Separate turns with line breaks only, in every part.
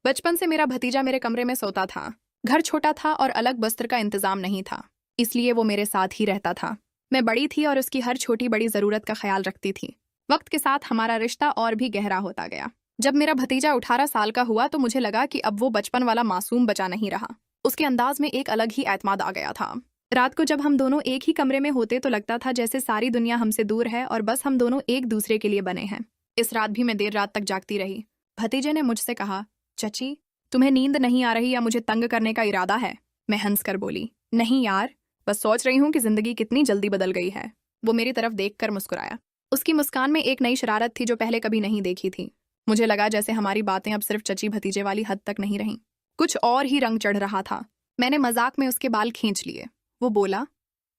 बचपन से मेरा भतीजा मेरे कमरे में सोता था। घर छोटा था और अलग बस्तर का इंतजाम नहीं था, इसलिए वो मेरे साथ ही रहता था। मैं बड़ी थी और उसकी हर छोटी बड़ी जरूरत का ख्याल रखती थी। वक्त के साथ हमारा रिश्ता और भी गहरा होता गया। जब मेरा भतीजा 18 साल का हुआ तो मुझे लगा कि अब वो बचपन वाला मासूम बचा नहीं रहा। उसके अंदाज में एक अलग ही एतमाद आ गया था। रात को जब हम दोनों एक ही कमरे में होते तो लगता था जैसे सारी दुनिया हमसे दूर है और बस हम दोनों एक दूसरे के लिए बने हैं। इस रात भी मैं देर रात तक जागती रही। भतीजे ने मुझसे कहा, चची, तुम्हें नींद नहीं आ रही या मुझे तंग करने का इरादा है? मैं हंस कर बोली, नहीं यार, बस सोच रही हूँ कि जिंदगी कितनी जल्दी बदल गई है। वो मेरी तरफ देखकर मुस्कुराया। उसकी मुस्कान में एक नई शरारत थी जो पहले कभी नहीं देखी थी। मुझे लगा जैसे हमारी बातें अब सिर्फ चची भतीजे वाली हद तक नहीं रहीं, कुछ और ही रंग चढ़ रहा था। मैंने मजाक में उसके बाल खींच लिए। वो बोला,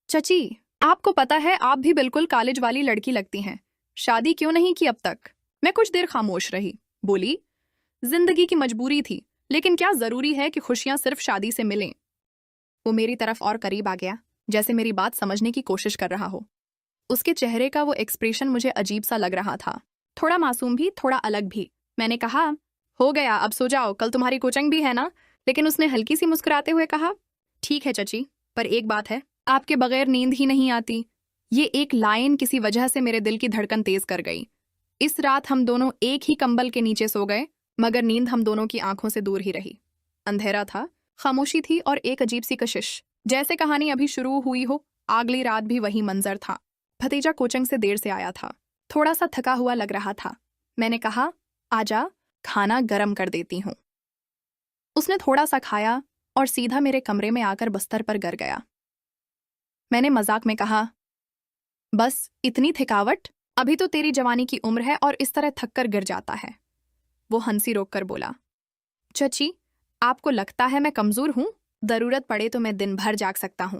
चची, आपको पता है आप भी बिल्कुल कॉलेज वाली लड़की लगती हैं। शादी क्यों नहीं की अब तक? मैं कुछ देर खामोश रही। बोली, जिंदगी की मजबूरी थी, लेकिन क्या जरूरी है कि खुशियां सिर्फ शादी से मिलें? वो मेरी तरफ और करीब आ गया, जैसे मेरी बात समझने की कोशिश कर रहा हो। उसके चेहरे का वो एक्सप्रेशन मुझे अजीब सा लग रहा था, थोड़ा मासूम भी, थोड़ा अलग भी। मैंने कहा, हो गया, अब सो जाओ, कल तुम्हारी कोचिंग भी है ना? लेकिन उसने हल्की सी मुस्कुराते हुए कहा, ठीक है चची, पर एक बात है, आपके बगैर नींद ही नहीं आती। ये एक लाइन किसी वजह से मेरे दिल की धड़कन तेज कर गई। इस रात हम दोनों एक ही कंबल के नीचे सो गए, मगर नींद हम दोनों की आंखों से दूर ही रही। अंधेरा था, खामोशी थी और एक अजीब सी कशिश, जैसे कहानी अभी शुरू हुई हो। अगली रात भी वही मंजर था। भतीजा कोचिंग से देर से आया था, थोड़ा सा थका हुआ लग रहा था। मैंने कहा, आजा, खाना गर्म कर देती हूँ। उसने थोड़ा सा खाया और सीधा मेरे कमरे में आकर बस्तर पर गिर गया। मैंने मजाक में कहा, बस इतनी थकावट? अभी तो तेरी जवानी की उम्र है और इस तरह थक कर गिर जाता है। वो हंसी रोक कर बोला, चची, आपको लगता है मैं कमजोर हूं? जरूरत पड़े तो मैं दिन भर जाग सकता हूं।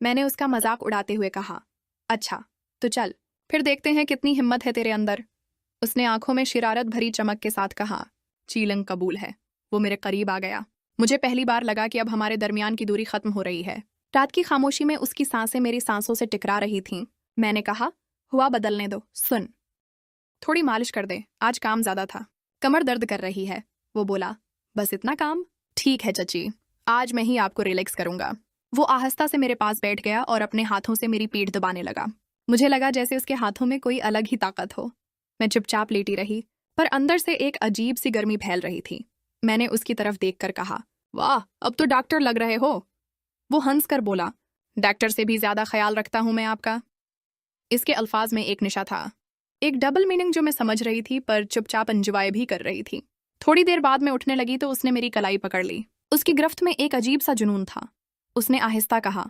मैंने उसका मजाक उड़ाते हुए कहा, अच्छा तो चल, फिर देखते हैं कितनी हिम्मत है तेरे अंदर। उसने आंखों में शरारत भरी चमक के साथ कहा, चीलंग कबूल है। वो मेरे करीब आ गया। मुझे पहली बार लगा कि अब हमारे दरमियान की दूरी खत्म हो रही है। रात की खामोशी में उसकी सांसें मेरी सांसों से टकरा रही थीं। मैंने कहा, हुआ बदलने दो, सुन, थोड़ी मालिश कर दे, आज काम ज्यादा था, कमर दर्द कर रही है। वो बोला, बस इतना काम? ठीक है चची, आज मैं ही आपको रिलैक्स करूंगा। वो आहिस्ता से मेरे पास बैठ गया और अपने हाथों से मेरी पीठ दबाने लगा। मुझे लगा जैसे उसके हाथों में कोई अलग ही ताकत हो। मैं चुपचाप लेटी रही, पर अंदर से एक अजीब सी गर्मी फैल रही थी। मैंने उसकी तरफ देखकर कहा, वाह, अब तो डॉक्टर लग रहे हो। वो हंसकर बोला, डॉक्टर से भी ज्यादा ख्याल रखता हूं मैं आपका। इसके अल्फाज में एक निशा था, एक डबल मीनिंग जो मैं समझ रही थी पर चुपचाप एंजॉय भी कर रही थी। थोड़ी देर बाद मैं उठने लगी तो उसने मेरी कलाई पकड़ ली। उसकी गिरफ्त में एक अजीब सा जुनून था। उसने आहिस्ता कहा,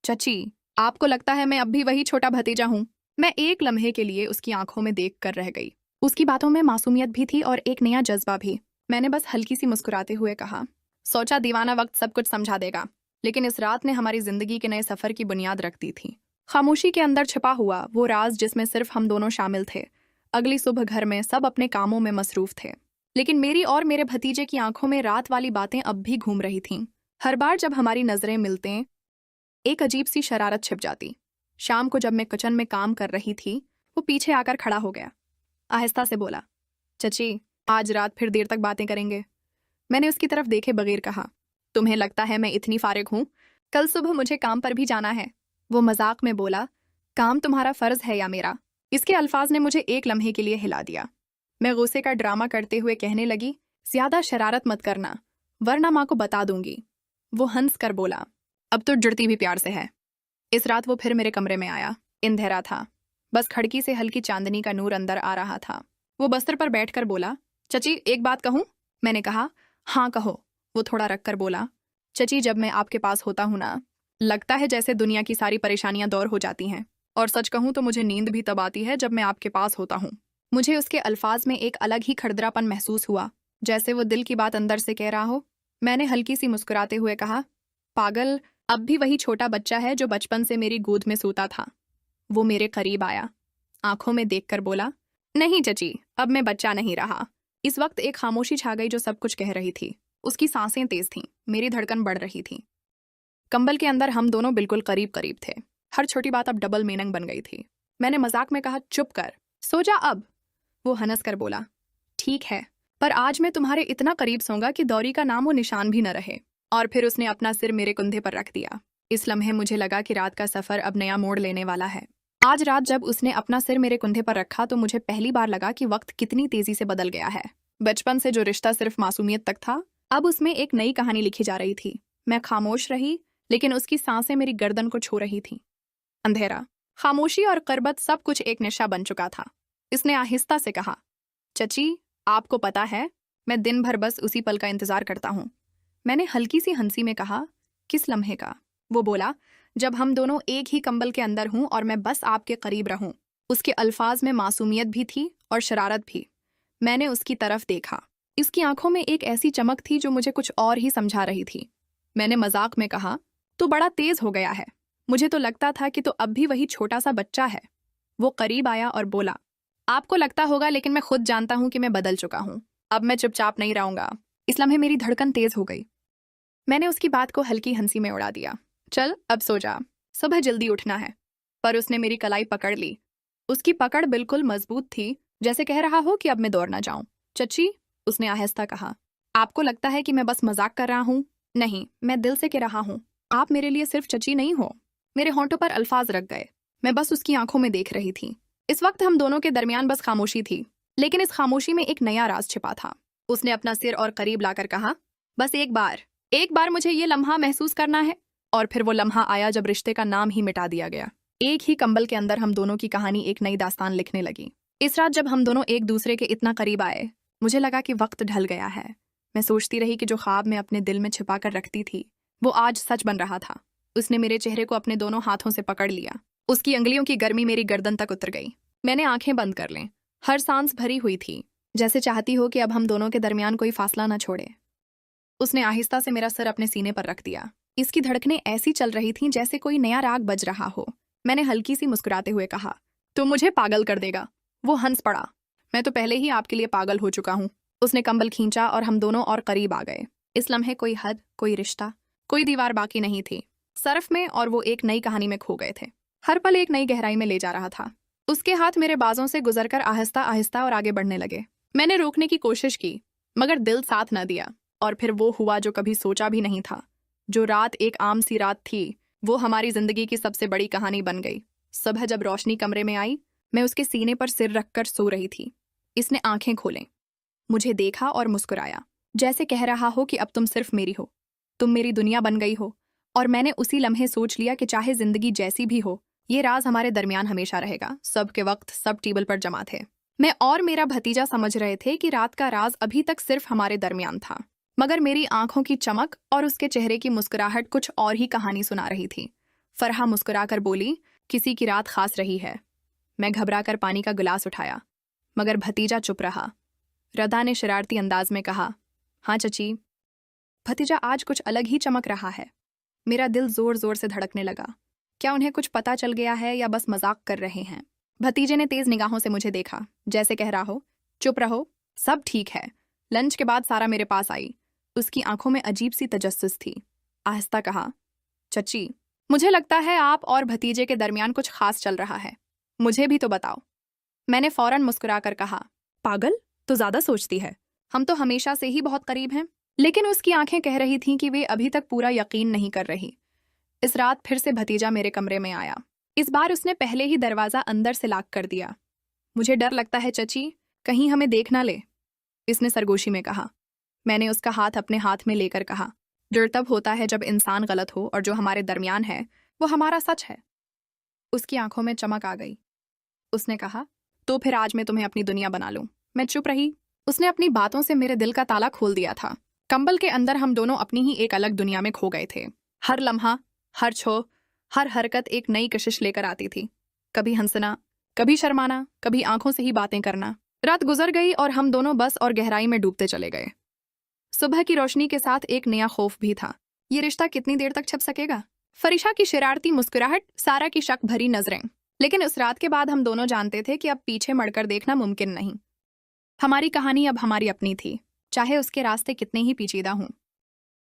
चची, आपको लगता है मैं अब भी वही छोटा भतीजा हूं? मैं एक लम्हे के लिए उसकी आंखों में देख कर रह गई। उसकी बातों में मासूमियत भी थी और एक नया जज्बा भी। मैंने बस हल्की सी मुस्कुराते हुए कहा, सोचा दीवाना वक्त सब कुछ समझा देगा, लेकिन इस रात ने हमारी जिंदगी के नए सफर की बुनियाद रख दी थी। खामोशी के अंदर छिपा हुआ वो राज जिसमें सिर्फ हम दोनों शामिल थे। अगली सुबह घर में सब अपने कामों में मसरूफ थे, लेकिन मेरी और मेरे भतीजे की आंखों में रात वाली बातें अब भी घूम रही थीं। हर बार जब हमारी नजरें मिलते एक अजीब सी शरारत छिप जाती। शाम को जब मैं किचन में काम कर रही थी, वो पीछे आकर खड़ा हो गया। आहिस्ता से बोला, चची, आज रात फिर देर तक बातें करेंगे? मैंने उसकी तरफ देखे बगैर कहा, तुम्हें लगता है मैं इतनी फारिग हूं? कल सुबह मुझे काम पर भी जाना है। वो मजाक में बोला, काम तुम्हारा फर्ज है या मेरा? इसके अल्फाज ने मुझे एक लम्हे के लिए हिला दिया। मैं गुस्से का ड्रामा करते हुए कहने लगी, ज्यादा शरारत मत करना, वरना माँ को बता दूंगी। वो हंस कर बोला, अब तो जुड़ती भी प्यार से है। इस रात वो फिर मेरे कमरे में आया। अंधेरा था, बस खिड़की से हल्की चांदनी का नूर अंदर आ रहा था। वो बस्तर पर बैठकर बोला, चची, एक बात कहूं? मैंने कहा, हाँ कहो। वो थोड़ा रख कर बोला, चची, जब मैं आपके पास होता हूं ना, लगता है जैसे दुनिया की सारी परेशानियां दूर हो जाती हैं। और सच कहूं तो मुझे नींद भी तब आती है जब मैं आपके पास होता हूं। मुझे उसके अल्फाज में एक अलग ही खड़दरापन महसूस हुआ, जैसे वो दिल की बात अंदर से कह रहा हो। मैंने हल्की सी मुस्कुराते हुए कहा, पागल, अब भी वही छोटा बच्चा है जो बचपन से मेरी गोद में सोता था। वो मेरे करीब आया, आंखों में देखकर बोला, नहीं चची, अब मैं बच्चा नहीं रहा। इस वक्त एक खामोशी छा गई जो सब कुछ कह रही थी। उसकी सांसें तेज थीं, मेरी धड़कन बढ़ रही थी। कंबल के अंदर हम दोनों बिल्कुल करीब करीब थे। हर छोटी बात अब डबल मीनिंग बन गई थी। मैंने मजाक में कहा, चुप कर, सो जा अब। वो हंस कर बोला, ठीक है, पर आज मैं तुम्हारे इतना करीब सोऊंगा कि दौरी का नाम वो निशान भी न रहे। और फिर उसने अपना सिर मेरे कंधे पर रख दिया। इस लम्हे मुझे लगा कि रात का सफर अब नया मोड़ लेने वाला है। आज रात जब उसने अपना सिर मेरे कंधे पर रखा तो मुझे पहली बार लगा कि वक्त कितनी तेजी से बदल गया है। बचपन से जो रिश्ता सिर्फ मासूमियत तक था, अब उसमें एक नई कहानी लिखी जा रही थी। मैं खामोश रही, लेकिन उसकी सांसें मेरी गर्दन को छू रही थीं। अंधेरा, खामोशी और कर्बत सब कुछ एक नशा बन चुका था। इसने आहिस्ता से कहा, चची, आपको पता है, मैं दिन भर बस उसी पल का इंतजार करता हूँ। मैंने हल्की सी हंसी में कहा, किस लम्हे का? वो बोला, जब हम दोनों एक ही कंबल के अंदर हूं और मैं बस आपके करीब रहूं। उसके अल्फाज में मासूमियत भी थी और शरारत भी। मैंने उसकी तरफ देखा। इसकी आंखों में एक ऐसी चमक थी जो मुझे कुछ और ही समझा रही थी। मैंने मजाक में कहा, तू बड़ा तेज हो गया है। मुझे तो लगता था कि तू अब भी वही छोटा सा बच्चा है। वो करीब आया और बोला, आपको लगता होगा, लेकिन मैं खुद जानता हूं कि मैं बदल चुका हूं। अब मैं चुपचाप नहीं रहूंगा। इस लम्हे मेरी धड़कन तेज हो गई। मैंने उसकी बात को हल्की हंसी में उड़ा दिया। चल अब सो जा, सुबह जल्दी उठना है। पर उसने मेरी कलाई पकड़ ली। उसकी पकड़ बिल्कुल मजबूत थी, जैसे कह रहा हो कि अब मैं दौड़ ना जाऊं। चची, उसने आहिस्ता कहा, आपको लगता है कि मैं बस मजाक कर रहा हूं? नहीं, मैं दिल से कह रहा हूं। आप मेरे लिए सिर्फ चची नहीं हो। मेरे होंठों पर अल्फाज रख गए। मैं बस उसकी आंखों में देख रही थी। इस वक्त हम दोनों के दरमियान बस खामोशी थी, लेकिन इस खामोशी में एक नया राज छिपा था। उसने अपना सिर और करीब लाकर कहा, बस एक बार मुझे ये लम्हा महसूस करना है। और फिर वो लम्हा आया जब रिश्ते का नाम ही मिटा दिया गया। एक ही कंबल के अंदर हम दोनों की कहानी एक नई दास्तान लिखने लगी। इस रात जब हम दोनों एक दूसरे के इतना करीब आए, मुझे लगा कि वक्त ढल गया है। मैं सोचती रही कि जो ख्वाब मैं अपने दिल में छिपा कर रखती थी, वो आज सच बन रहा था। उसने मेरे चेहरे को अपने दोनों हाथों से पकड़ लिया। उसकी अंगलियों की गर्मी मेरी गर्दन तक उतर गई। मैंने आंखें बंद कर लें। हर सांस भरी हुई थी, जैसे चाहती हो कि अब हम दोनों के दरमियान कोई फासला न छोड़े। उसने आहिस्ता से मेरा सर अपने सीने पर रख दिया। इसकी धड़कनें ऐसी चल रही थीं जैसे कोई नया राग बज रहा हो। मैंने हल्की सी मुस्कुराते हुए कहा, तुम मुझे पागल कर देगा। वो हंस पड़ा। मैं तो पहले ही आपके लिए पागल हो चुका हूँ। उसने कंबल खींचा और हम दोनों और करीब आ गए। इस लम्हे कोई हद, कोई रिश्ता, कोई दीवार बाकी नहीं थी। सरफ में और वो एक नई कहानी में खो गए थे। हर पल एक नई गहराई में ले जा रहा था। उसके हाथ मेरे बाजों से गुजरकर आहिस्ता आहिस्ता और आगे बढ़ने लगे। मैंने रोकने की कोशिश की, मगर दिल साथ न दिया। और फिर वो हुआ जो कभी सोचा भी नहीं था। जो रात एक आम सी रात थी, वो हमारी जिंदगी की सबसे बड़ी कहानी बन गई। सुबह जब रोशनी कमरे में आई, मैं उसके सीने पर सिर रखकर सो रही थी। इसने आंखें खोलें, मुझे देखा और मुस्कुराया, जैसे कह रहा हो कि अब तुम सिर्फ मेरी हो, तुम मेरी दुनिया बन गई हो। और मैंने उसी लम्हे सोच लिया कि चाहे जिंदगी जैसी भी हो, ये राज हमारे दरमियान हमेशा रहेगा। सब के वक्त सब टेबल पर जमा थे। मैं और मेरा भतीजा समझ रहे थे कि रात का राज अभी तक सिर्फ हमारे दरमियान था, मगर मेरी आंखों की चमक और उसके चेहरे की मुस्कुराहट कुछ और ही कहानी सुना रही थी। फरहा मुस्कुराकर बोली, किसी की रात खास रही है। मैं घबराकर पानी का गिलास उठाया, मगर भतीजा चुप रहा। रदा ने शरारती अंदाज में कहा, हाँ चची, भतीजा आज कुछ अलग ही चमक रहा है। मेरा दिल जोर जोर से धड़कने लगा। क्या उन्हें कुछ पता चल गया है या बस मजाक कर रहे हैं? भतीजे ने तेज निगाहों से मुझे देखा, जैसे कह रहा हो, चुप रहो, सब ठीक है। लंच के बाद सारा मेरे पास आई। उसकी आंखों में अजीब सी तजस्सुस थी। आहिस्ता कहा, चची, मुझे लगता है आप और भतीजे के दरमियान कुछ खास चल रहा है। मुझे भी तो बताओ। मैंने फौरन मुस्कुराकर कहा, पागल, तो ज्यादा सोचती है। हम तो हमेशा से ही बहुत करीब हैं। लेकिन उसकी आंखें कह रही थीं कि वे अभी तक पूरा यकीन नहीं कर रही। इस रात फिर से भतीजा मेरे कमरे में आया। इस बार उसने पहले ही दरवाजा अंदर से लॉक कर दिया। मुझे डर लगता है चची, कहीं हमें देख ना ले, इसने सरगोशी में कहा। मैंने उसका हाथ अपने हाथ में लेकर कहा, डर तब होता है जब इंसान गलत हो और जो हमारे दरमियान है वो हमारा सच है। उसकी आंखों में चमक आ गई। उसने कहा, तो फिर आज मैं तुम्हें अपनी दुनिया बना लूं। मैं चुप रही। उसने अपनी बातों से मेरे दिल का ताला खोल दिया था। कंबल के अंदर हम दोनों अपनी ही एक अलग दुनिया में खो गए थे। हर लम्हा, हर छो, हर हरकत एक नई कशिश लेकर आती थी। कभी हंसना, कभी शर्माना, कभी आंखों से ही बातें करना। रात गुजर गई और हम दोनों बस और गहराई में डूबते चले गए। सुबह की रोशनी के साथ एक नया खौफ भी था। ये रिश्ता कितनी देर तक छिप सकेगा? फरिशा की शरारती मुस्कुराहट, सारा की शक भरी नजरें। लेकिन उस रात के बाद हम दोनों जानते थे कि अब पीछे मुड़कर देखना मुमकिन नहीं। हमारी कहानी अब हमारी अपनी थी, चाहे उसके रास्ते कितने ही पेचीदा हों।